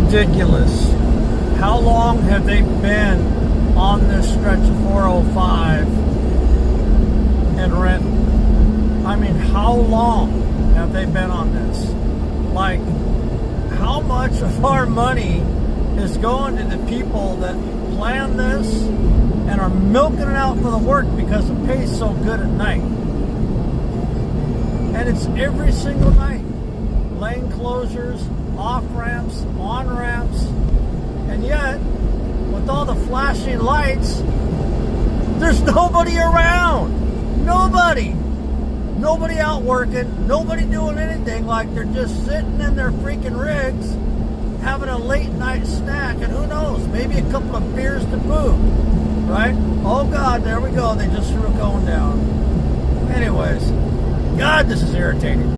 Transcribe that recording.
ridiculous. How long have they been on this stretch of 405 and Renton? I mean, how long have they been on this? Like, how much of our money is going to the people that plan this and are milking it out for the work because it pays so good at night? And it's every single night. Lane closures, off-ramps, on-ramps, and yet, with all the flashing lights, there's nobody around. Nobody. Nobody out working. Nobody doing anything. Like they're just sitting in their freaking rigs, having a late night snack, and who knows, maybe a couple of beers to boot, right? Oh God, there we go. They just threw it going down. Anyways, God, this is irritating.